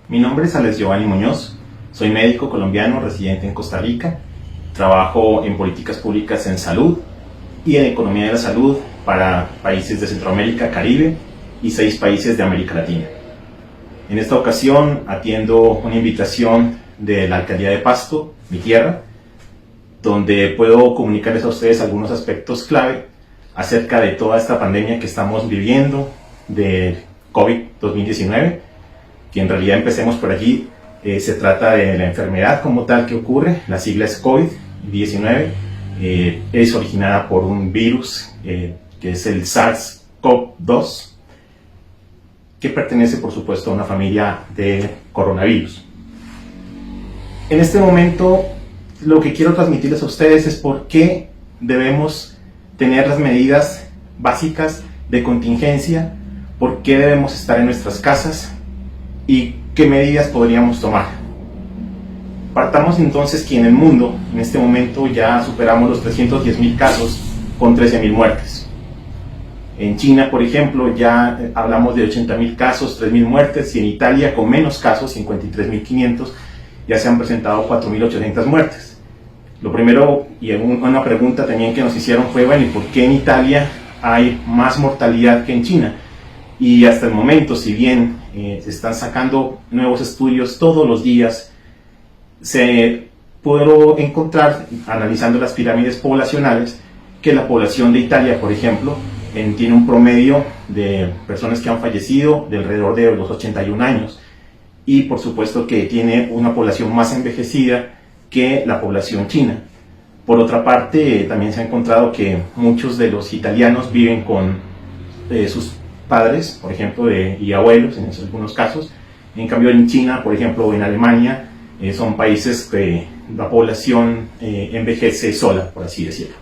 Mi nombre es Alex Giovanni Muñoz, soy médico colombiano residente en Costa Rica, trabajo en políticas públicas en salud y en economía de la salud para países de Centroamérica, Caribe y 6 países de América Latina. En esta ocasión atiendo una invitación de la Alcaldía de Pasto, mi tierra, donde puedo comunicarles a ustedes algunos aspectos clave acerca de toda esta pandemia que estamos viviendo de COVID-2019, que en realidad empecemos por allí. Se trata de la enfermedad como tal que ocurre, la sigla es COVID-19, es originada por un virus que es el SARS-CoV-2, que pertenece por supuesto a una familia de coronavirus. En este momento lo que quiero transmitirles a ustedes es por qué debemos tener las medidas básicas de contingencia, por qué debemos estar en nuestras casas y qué medidas podríamos tomar. Partamos entonces que en el mundo, en este momento ya superamos los 310.000 casos con 13.000 muertes. En China, por ejemplo, ya hablamos de 80.000 casos, 3.000 muertes, y en Italia, con menos casos, 53.500, ya se han presentado 4.800 muertes. Lo primero, y una pregunta también que nos hicieron fue, bueno, ¿y por qué en Italia hay más mortalidad que en China? Y hasta el momento, si bien se están sacando nuevos estudios todos los días, se pudo encontrar, analizando las pirámides poblacionales, que la población de Italia, por ejemplo, tiene un promedio de personas que han fallecido de alrededor de los 81 años, y por supuesto que tiene una población más envejecida que la población china. Por otra parte, también se ha encontrado que muchos de los italianos viven con sus padres, por ejemplo, y abuelos en algunos casos. En cambio, en China, por ejemplo, en Alemania, son países que la población envejece sola, por así decirlo.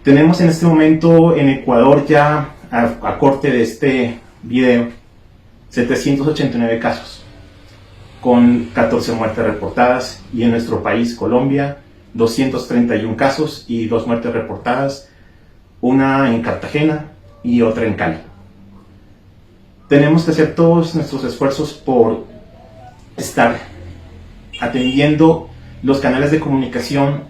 Tenemos en este momento en Ecuador, ya a corte de este video, 789 casos, con 14 muertes reportadas, y en nuestro país, Colombia, 231 casos y 2 muertes reportadas, una en Cartagena y otra en Cali. Tenemos que hacer todos nuestros esfuerzos por estar atendiendo los canales de comunicación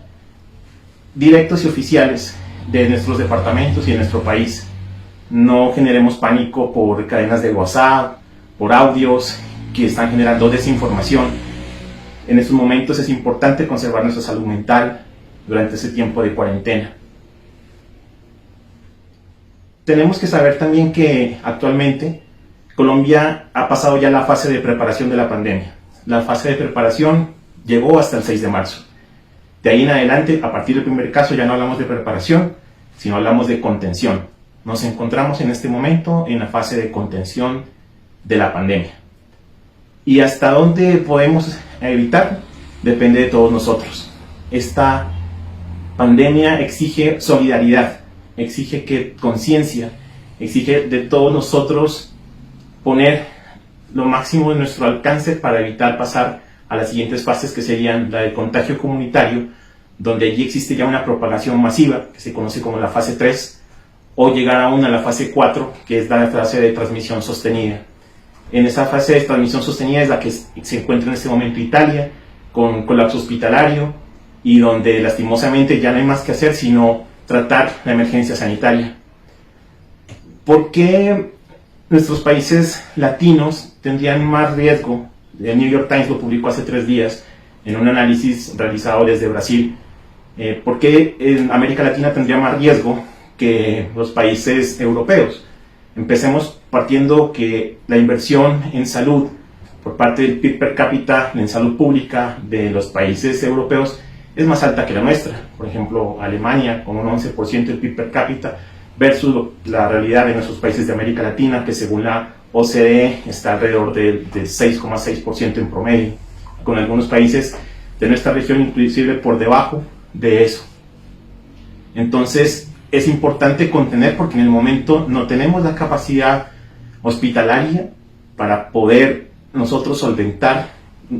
directos y oficiales de nuestros departamentos y de nuestro país. No generemos pánico por cadenas de WhatsApp, por audios que están generando desinformación. En estos momentos es importante conservar nuestra salud mental durante ese tiempo de cuarentena. Tenemos que saber también que actualmente Colombia ha pasado ya la fase de preparación de la pandemia. La fase de preparación llegó hasta el 6 de marzo. De ahí en adelante, a partir del primer caso, ya no hablamos de preparación, sino hablamos de contención. Nos encontramos en este momento en la fase de contención de la pandemia. Y hasta dónde podemos evitar depende de todos nosotros. Esta pandemia exige solidaridad, exige conciencia, exige de todos nosotros poner lo máximo de nuestro alcance para evitar pasar a las siguientes fases, que serían la de contagio comunitario, donde allí existe ya una propagación masiva, que se conoce como la fase 3, o llegar aún a la fase 4, que es la fase de transmisión sostenida. En esa fase de transmisión sostenida es la que se encuentra en este momento Italia, con colapso hospitalario, y donde lastimosamente ya no hay más que hacer sino tratar la emergencia sanitaria. ¿Por qué nuestros países latinos tendrían más riesgo? El New York Times lo publicó hace 3 días en un análisis realizado desde Brasil. ¿Por qué en América Latina tendría más riesgo que los países europeos? Empecemos partiendo que la inversión en salud por parte del PIB per cápita en salud pública de los países europeos es más alta que la nuestra. Por ejemplo, Alemania con un 11% del PIB per cápita versus la realidad de nuestros países de América Latina, que según la OCDE está alrededor del 6,6% en promedio, con algunos países de nuestra región inclusive por debajo de eso. Entonces es importante contener, porque en el momento no tenemos la capacidad hospitalaria para poder nosotros solventar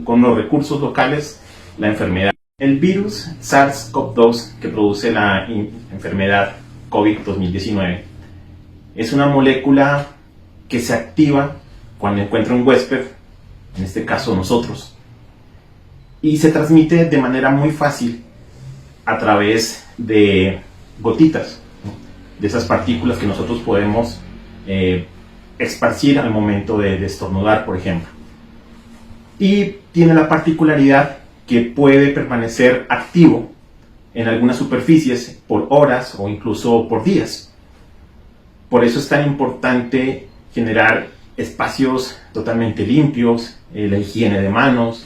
con los recursos locales la enfermedad. El virus SARS-CoV-2 que produce la enfermedad COVID-2019 es una molécula que se activa cuando encuentra un huésped en este caso nosotros, y se transmite de manera muy fácil a través de gotitas, ¿no? De esas partículas que nosotros podemos esparcir al momento de estornudar, por ejemplo. Y tiene la particularidad que puede permanecer activo en algunas superficies por horas o incluso por días. Por eso es tan importante generar espacios totalmente limpios, la higiene de manos,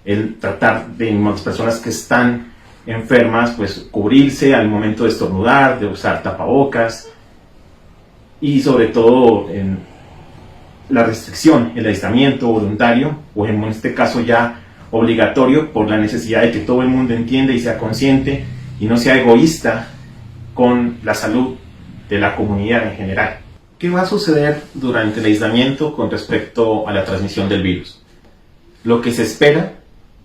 el tratar de las personas que están enfermas, pues cubrirse al momento de estornudar, de usar tapabocas y sobre todo en la restricción, el aislamiento voluntario o en este caso ya obligatorio por la necesidad de que todo el mundo entienda y sea consciente y no sea egoísta con la salud de la comunidad en general. ¿Qué va a suceder durante el aislamiento con respecto a la transmisión del virus? Lo que se espera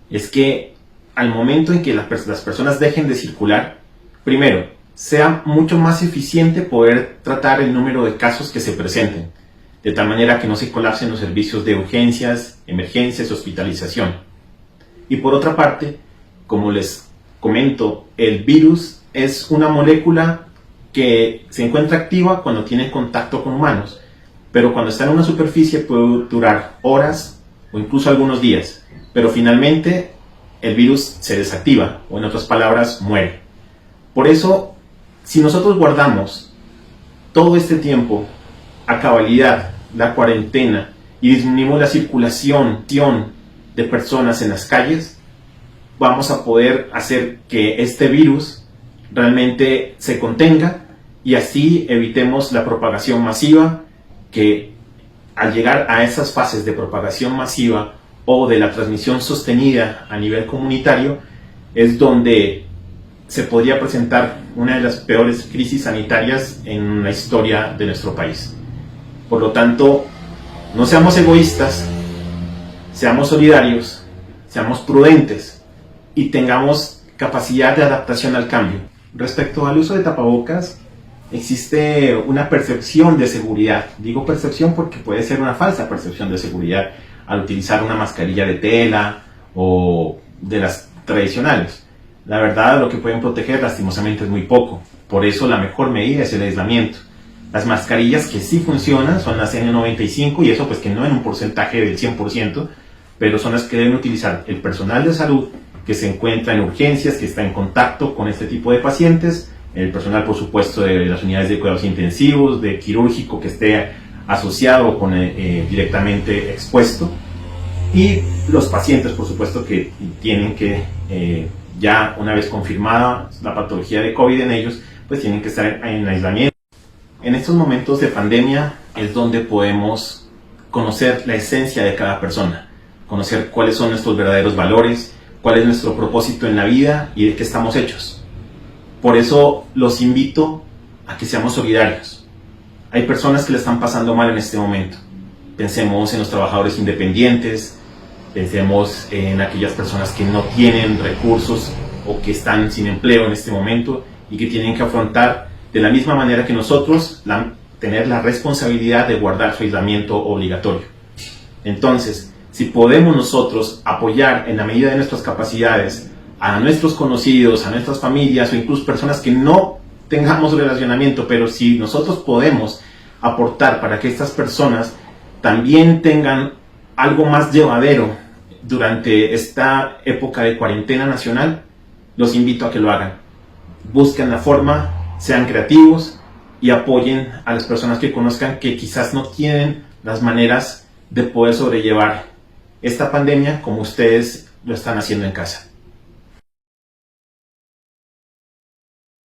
es que al momento en que las personas dejen de circular, primero, sea mucho más eficiente poder tratar el número de casos que se presenten, de tal manera que no se colapsen los servicios de urgencias, emergencias, hospitalización. Y por otra parte, como les comento, el virus es una molécula que se encuentra activa cuando tiene contacto con humanos, pero cuando está en una superficie puede durar horas o incluso algunos días, pero finalmente el virus se desactiva, o en otras palabras, muere. Por eso, si nosotros guardamos todo este tiempo a cabalidad la cuarentena y disminuimos la circulación de personas en las calles, vamos a poder hacer que este virus realmente se contenga y así evitemos la propagación masiva, que al llegar a esas fases de propagación masiva o de la transmisión sostenida a nivel comunitario es donde se podría presentar una de las peores crisis sanitarias en la historia de nuestro país. Por lo tanto, no seamos egoístas, seamos solidarios, seamos prudentes y tengamos capacidad de adaptación al cambio. Respecto al uso de tapabocas, existe una percepción de seguridad. Digo percepción porque puede ser una falsa percepción de seguridad al utilizar una mascarilla de tela o de las tradicionales. La verdad, lo que pueden proteger lastimosamente es muy poco. Por eso la mejor medida es el aislamiento. Las mascarillas que sí funcionan son las N95 y eso pues que no en un porcentaje del 100%, pero son las que deben utilizar el personal de salud que se encuentra en urgencias, que está en contacto con este tipo de pacientes, el personal por supuesto de las unidades de cuidados intensivos, de quirúrgico que esté asociado con directamente expuesto, y los pacientes por supuesto que tienen que ya una vez confirmada la patología de COVID en ellos, pues tienen que estar en aislamiento. En estos momentos de pandemia es donde podemos conocer la esencia de cada persona, conocer cuáles son nuestros verdaderos valores, cuál es nuestro propósito en la vida y de qué estamos hechos. Por eso los invito a que seamos solidarios. Hay personas que le están pasando mal en este momento. Pensemos en los trabajadores independientes, pensemos en aquellas personas que no tienen recursos o que están sin empleo en este momento y que tienen que afrontar de la misma manera que nosotros tener la responsabilidad de guardar su aislamiento obligatorio. Entonces, si podemos nosotros apoyar en la medida de nuestras capacidades a nuestros conocidos, a nuestras familias o incluso personas que no tengamos relacionamiento, pero si nosotros podemos aportar para que estas personas también tengan algo más llevadero durante esta época de cuarentena nacional, los invito a que lo hagan. Busquen la forma, sean creativos y apoyen a las personas que conozcan que quizás no tienen las maneras de poder sobrellevar esta pandemia como ustedes lo están haciendo en casa.